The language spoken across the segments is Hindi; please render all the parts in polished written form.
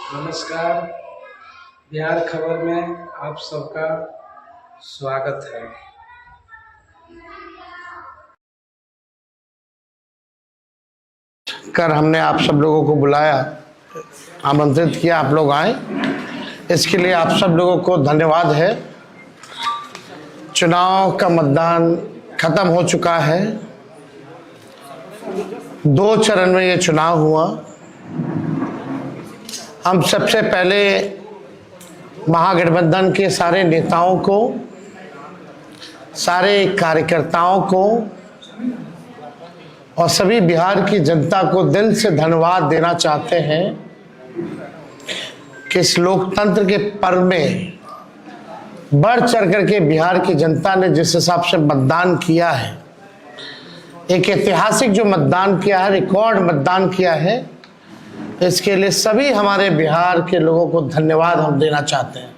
नमस्कार। बिहार खबर में आप सबका स्वागत है। कर हमने आप सब लोगों को बुलाया, आमंत्रित किया, आप लोग आए, इसके लिए आप सब लोगों को धन्यवाद है। चुनाव का मतदान खत्म हो चुका है। 2 चरण में ये चुनाव हुआ। हम सबसे पहले महागठबंधन के सारे नेताओं को, सारे कार्यकर्ताओं को और सभी बिहार की जनता को दिल से धन्यवाद देना चाहते हैं कि इस लोकतंत्र के पर्व में बढ़ चढ़ करके बिहार की जनता ने जिस हिसाब से मतदान किया है, एक ऐतिहासिक जो मतदान किया है, रिकॉर्ड मतदान किया है, इसके लिए सभी हमारे बिहार के लोगों को धन्यवाद हम देना चाहते हैं।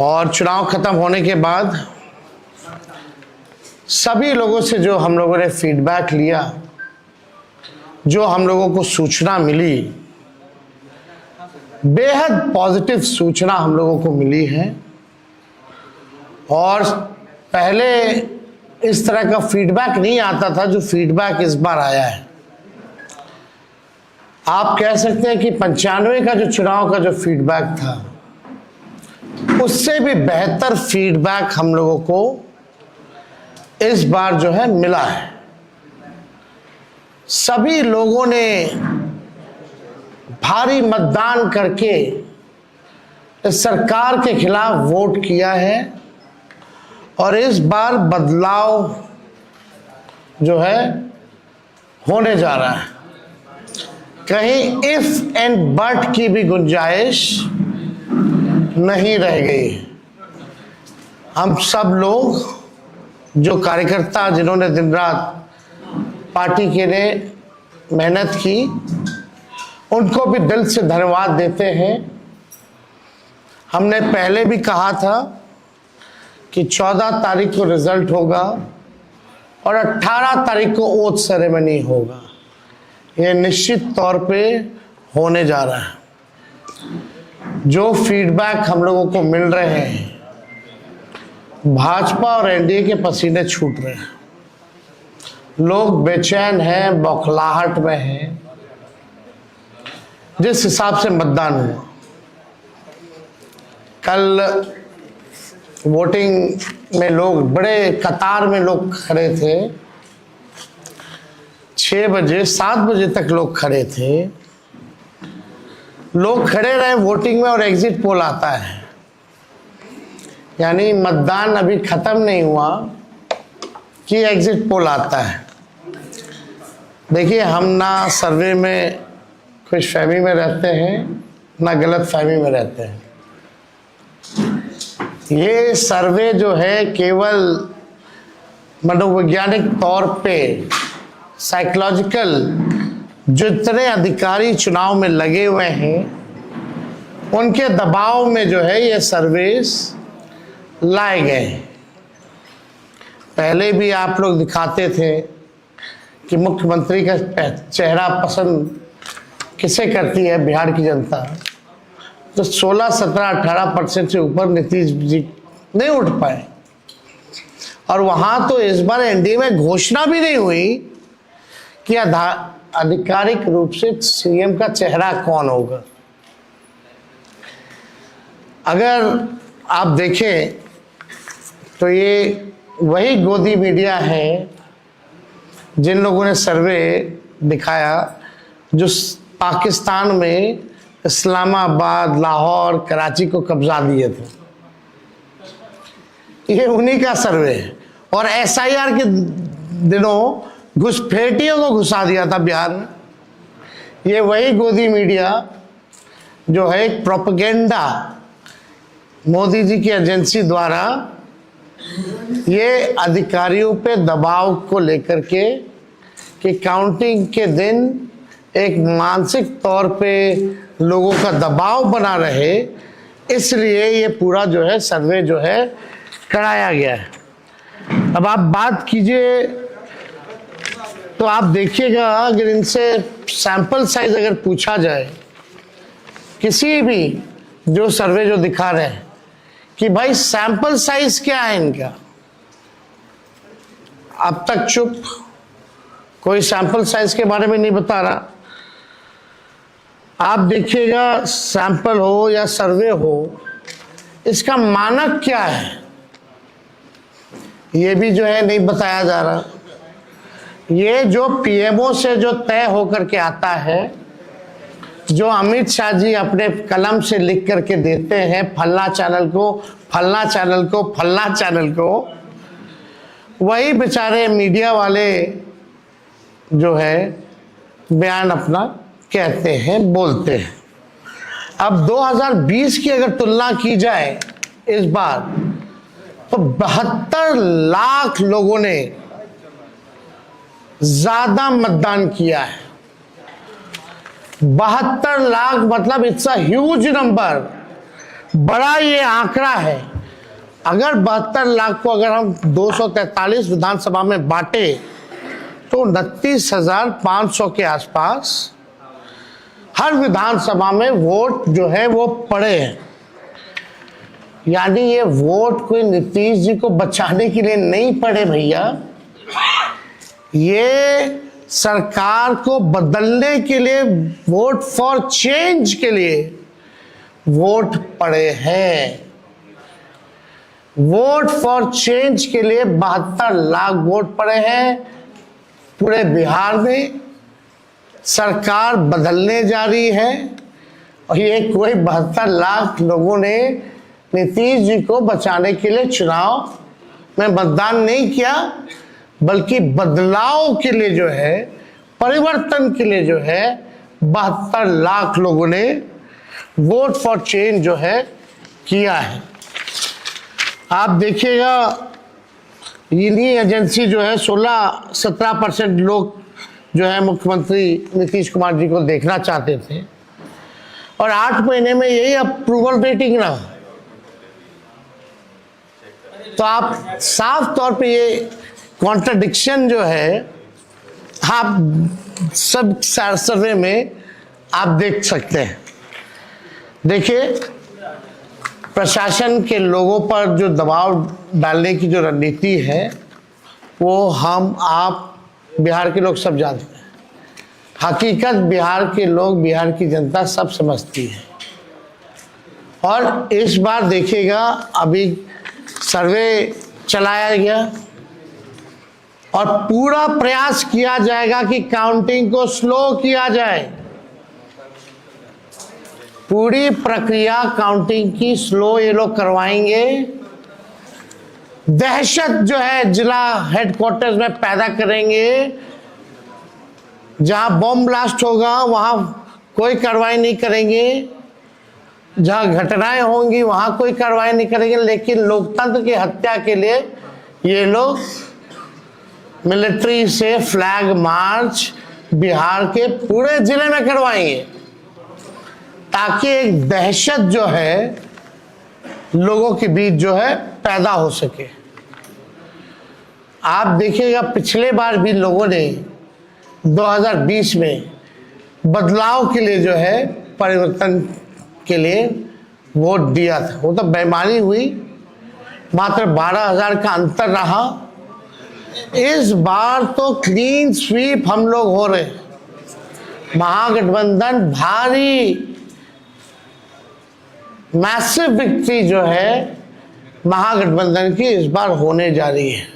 और चुनाव खत्म होने के बाद सभी लोगों से जो हम लोगों ने फीडबैक लिया, जो हम लोगों को सूचना मिली, बेहद पॉजिटिव सूचना हम लोगों को मिली है। और पहले इस तरह का फीडबैक नहीं आता था जो फीडबैक इस बार आया है। आप कह सकते हैं कि 95 का जो चुनाव का जो फीडबैक था, उससे भी बेहतर फीडबैक हम लोगों को इस बार जो है मिला है। सभी लोगों ने भारी मतदान करके इस सरकार के खिलाफ वोट किया है और इस बार बदलाव जो है होने जा रहा है। कहीं इफ एंड बट की भी गुंजाइश नहीं रह गई। हम सब लोग जो कार्यकर्ता जिन्होंने दिन रात पार्टी के लिए मेहनत की, उनको भी दिल से धन्यवाद देते हैं। हमने पहले भी कहा था कि 14 तारीख को रिजल्ट होगा और 18 तारीख को ओथ सेरेमनी होगा। ये निश्चित तौर पे होने जा रहा है। जो फीडबैक हम लोगों को मिल रहे हैं, भाजपा और एनडीए के पसीने छूट रहे हैं। लोग बेचैन हैं, बौखलाहट में हैं। जिस हिसाब से मतदान हुआ, कल वोटिंग में लोग बड़े कतार में लोग खड़े थे। 6 बजे 7 बजे तक लोग खड़े थे। लोग खड़े रहे वोटिंग में और एग्जिट पोल आता है, यानी मतदान अभी खत्म नहीं हुआ कि एग्जिट पोल आता है। देखिए, हम ना सर्वे में खुशफहमी में रहते हैं, ना गलत फहमी में रहते हैं। ये सर्वे जो है केवल मनोवैज्ञानिक तौर पे, साइकोलॉजिकल, जितने अधिकारी चुनाव में लगे हुए हैं उनके दबाव में जो है ये सर्वेस लाए गए। पहले भी आप लोग दिखाते थे कि मुख्यमंत्री का चेहरा पसंद किसे करती है बिहार की जनता, तो 16, 17, 18% से ऊपर नीतीश जी नहीं उठ पाए। और वहां तो इस बार एनडीए में घोषणा भी नहीं हुई कि आधिकारिक रूप से सीएम का चेहरा कौन होगा। अगर आप देखें तो ये वही गोदी मीडिया है जिन लोगों ने सर्वे दिखाया, जो पाकिस्तान में इस्लामाबाद, लाहौर, कराची को कब्जा दिए थे। ये उन्हीं का सर्वे है। और एसआईआर के दिनों घुसपैठियों को घुसा दिया था बिहार में। ये वही गोदी मीडिया जो है एक प्रोपेगेंडा मोदी जी की एजेंसी द्वारा ये अधिकारियों पे दबाव को लेकर के कि काउंटिंग के दिन एक मानसिक तौर पे लोगों का दबाव बना रहे, इसलिए ये पूरा जो है सर्वे जो है कराया गया है। अब आप बात कीजिए तो आप देखिएगा, अगर इनसे सैंपल साइज अगर पूछा जाए किसी भी जो सर्वे जो दिखा रहे हैं कि भाई सैंपल साइज क्या है इनका, अब तक चुप, कोई सैंपल साइज के बारे में नहीं बता रहा। आप देखिएगा, सैंपल हो या सर्वे हो, इसका मानक क्या है ये भी जो है नहीं बताया जा रहा। ये जो पीएमओ से जो तय होकर के आता है, जो अमित शाह जी अपने कलम से लिख करके देते हैं, फल्ला चैनल को, फल्ला चैनल को, फल्ला चैनल को, वही बेचारे मीडिया वाले जो है बयान अपना कहते हैं, बोलते हैं। अब 2020 की अगर तुलना की जाए इस बार, तो 72 लाख लोगों ने ज्यादा मतदान किया है। 72 लाख मतलब इट्स अ ह्यूज नंबर, बड़ा ये आंकड़ा है। अगर 72 लाख को अगर हम 243 विधानसभा में बांटे तो 29,500 के आसपास हर विधानसभा में वोट जो है वो पड़े हैं। यानी ये वोट कोई नीतीश जी को बचाने के लिए नहीं पड़े भैया, ये सरकार को बदलने के लिए, वोट फॉर चेंज के लिए वोट पड़े हैं। वोट फॉर चेंज के लिए 72 लाख वोट पड़े हैं पूरे बिहार में। सरकार बदलने जा रही है और ये कोई 72 लाख लोगों ने नीतीश जी को बचाने के लिए चुनाव में मतदान नहीं किया, बल्कि बदलाव के लिए जो है, परिवर्तन के लिए जो है 72 लाख लोगों ने वोट फॉर चेंज जो है किया है। आप देखिएगा, इन्हीं एजेंसी जो है 16-17% लोग जो है मुख्यमंत्री नीतीश कुमार जी को देखना चाहते थे, और 8 महीने में यही अप्रूवल रेटिंग रहा। तो आप साफ तौर पे ये कॉन्ट्रडिक्शन जो है आप सब सर्वे में आप देख सकते हैं। देखिए, प्रशासन के लोगों पर जो दबाव डालने की जो रणनीति है वो हम आप बिहार के लोग सब जानते हैं। हकीकत बिहार के लोग, बिहार की जनता सब समझती है। और इस बार देखिएगा, अभी सर्वे चलाया गया और पूरा प्रयास किया जाएगा कि काउंटिंग को स्लो किया जाए। पूरी प्रक्रिया काउंटिंग की स्लो ये लोग करवाएंगे। दहशत जो है जिला हेडक्वार्टर्स में पैदा करेंगे। जहां बॉम्ब ब्लास्ट होगा वहां कोई कार्रवाई नहीं करेंगे, जहां घटनाएं होंगी वहां कोई कार्रवाई नहीं करेंगे। लेकिन लोकतंत्र की हत्या के लिए ये लोग मिलिट्री से फ्लैग मार्च बिहार के पूरे जिले में करवाएंगे, ताकि एक दहशत जो है लोगों के बीच जो है पैदा हो सके। आप देखिएगा, पिछले बार भी लोगों ने 2020 में बदलाव के लिए जो है, परिवर्तन के लिए वोट दिया था। वो तो बेईमानी हुई, मात्र 12,000 का अंतर रहा। इस बार तो क्लीन स्वीप हम लोग हो रहे हैं। महागठबंधन भारी मैसिव विक्ट्री जो है महागठबंधन की इस बार होने जा रही है।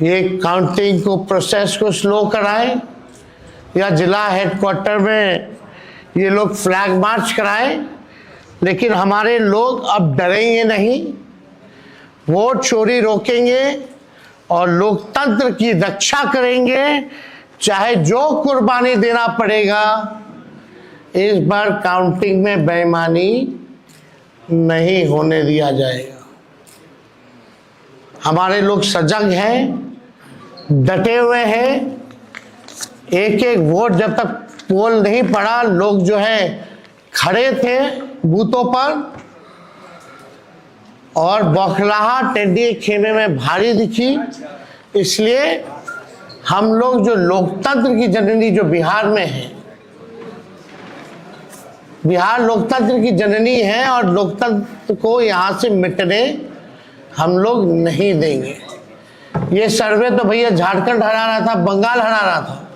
ये काउंटिंग को, प्रोसेस को स्लो कराएं या जिला हेडक्वार्टर में ये लोग फ्लैग मार्च कराएं, लेकिन हमारे लोग अब डरेंगे नहीं, वोट चोरी रोकेंगे और लोकतंत्र की रक्षा करेंगे, चाहे जो कुर्बानी देना पड़ेगा। इस बार काउंटिंग में बेईमानी नहीं होने दिया जाएगा। हमारे लोग सजग हैं, डटे हुए हैं। एक एक वोट जब तक पोल नहीं पड़ा, लोग जो है खड़े थे बूथों पर, और बौखलाहट एनडीए खेमे में भारी दिखी। इसलिए हम लोग जो लोकतंत्र की जननी जो बिहार में है, बिहार लोकतंत्र की जननी है और लोकतंत्र को यहाँ से मिटने हम लोग नहीं देंगे। ये सर्वे तो भैया झारखंड हरा रहा था, बंगाल हरा रहा था।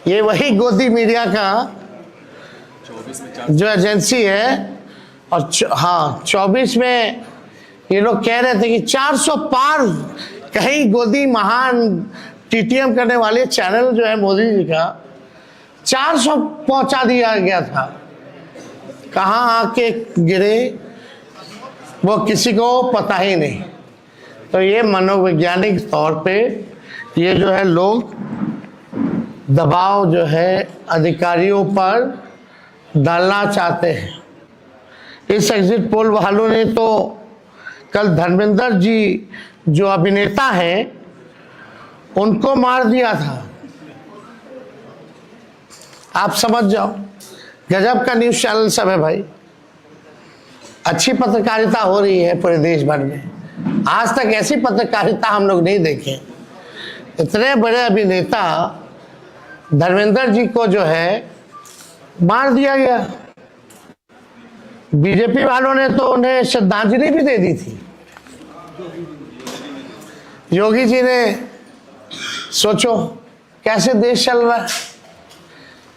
ये वही गोदी मीडिया का जो एजेंसी है, और हाँ 24 में ये लोग कह रहे थे कि 400 पार, कहीं गोदी महान टीटीएम करने वाले चैनल जो है मोदी जी का 400 पहुंचा दिया गया था। कहाँ आके गिरे वो किसी को पता ही नहीं। तो ये मनोवैज्ञानिक तौर पे ये जो है लोग दबाव जो है अधिकारियों पर डालना चाहते हैं। इस एग्जिट पोल वालों ने तो कल धर्मेंद्र जी जो अभिनेता हैं उनको मार दिया था। आप समझ जाओ, गजब का न्यूज़ चैनल सब है भाई। अच्छी पत्रकारिता हो रही है पूरे देश भर में। आज तक ऐसी पत्रकारिता हम लोग नहीं देखे। इतने बड़े अभिनेता धर्मेंद्र जी को जो है मार दिया गया। बीजेपी वालों ने तो उन्हें श्रद्धांजलि भी दे दी थी। योगी जी ने सोचो कैसे देश चल रहा है।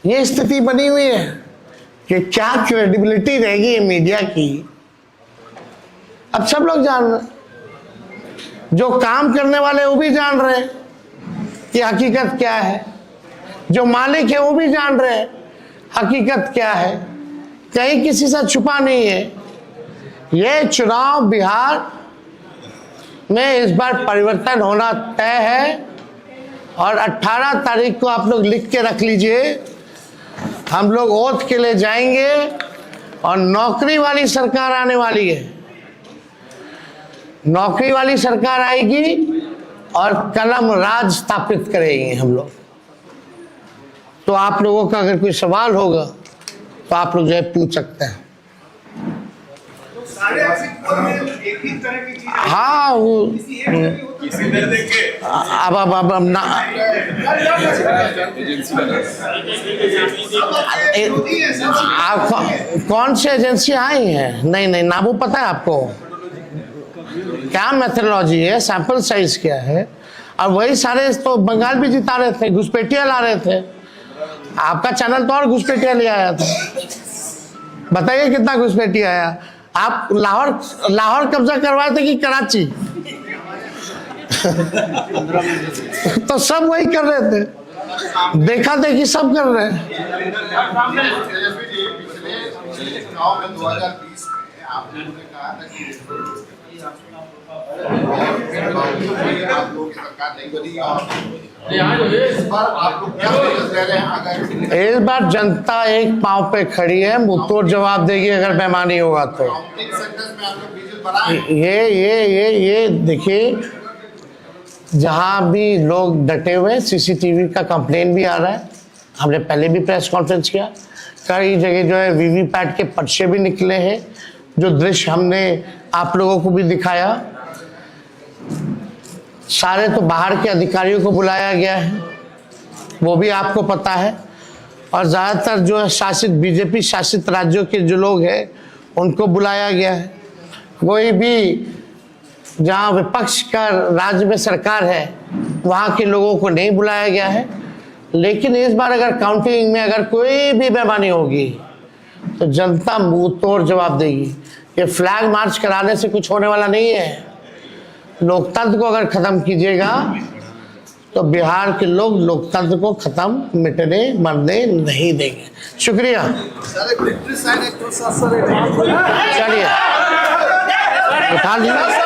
ये स्थिति बनी हुई है कि क्या क्रेडिबिलिटी रहेगी मीडिया की। अब सब लोग जान रहे हैं, जो काम करने वाले वो भी जान रहे हैं कि हकीकत क्या है, जो मालिक है वो भी जान रहे हैं हकीकत क्या है। कहीं किसी से छुपा नहीं है। ये चुनाव बिहार में इस बार परिवर्तन होना तय है और 18 तारीख को आप लोग लिख के रख लीजिए। हम लोग ओथ के लिए जाएंगे और नौकरी वाली सरकार आने वाली है। नौकरी वाली सरकार आएगी और कलम राज स्थापित करेंगे हम लोग। तो आप लोगों का अगर कोई सवाल होगा तो आप लोग जो है पूछ सकते हैं। हाँ वो अब ना आप कौन सी एजेंसी आई है? नहीं ना वो पता है आपको क्या मेथोडोलॉजी है, सैंपल साइज क्या है। और वही सारे तो बंगाल भी जिता रहे थे, घुसपैठिया ला रहे थे। आपका चैनल तो और घुसपैठिया ले आया था। बताइए कितना घुसपैठिया आया। आप लाहौर कब्जा करवाए थे कि कराची? तो सब वही कर रहे थे, देखा देखी सब कर रहे हैं। इस बार जनता एक पांव पे खड़ी है, मुंहतोड़ जवाब देगी अगर बेईमानी होगा तो। ये देखिए, जहां भी लोग डटे हुए, सीसीटीवी का कंप्लेन भी आ रहा है। हमने पहले भी प्रेस कॉन्फ्रेंस किया। कई जगह जो है वीवीपैट के पर्चे भी निकले हैं, जो दृश्य हमने आप लोगों को भी दिखाया। सारे तो बाहर के अधिकारियों को बुलाया गया है, वो भी आपको पता है। और ज़्यादातर जो है शासित बीजेपी शासित राज्यों के जो लोग हैं उनको बुलाया गया है। कोई भी जहाँ विपक्ष का राज्य में सरकार है वहाँ के लोगों को नहीं बुलाया गया है। लेकिन इस बार अगर काउंटिंग में अगर कोई भी बेईमानी होगी तो जनता मुंह तोड़ जवाब देगी। ये फ्लैग मार्च कराने से कुछ होने वाला नहीं है। लोकतंत्र को अगर खत्म कीजिएगा तो बिहार के लोग लोकतंत्र को खत्म मिटने मरने नहीं देंगे। शुक्रिया। चलिए उठा लीजिए।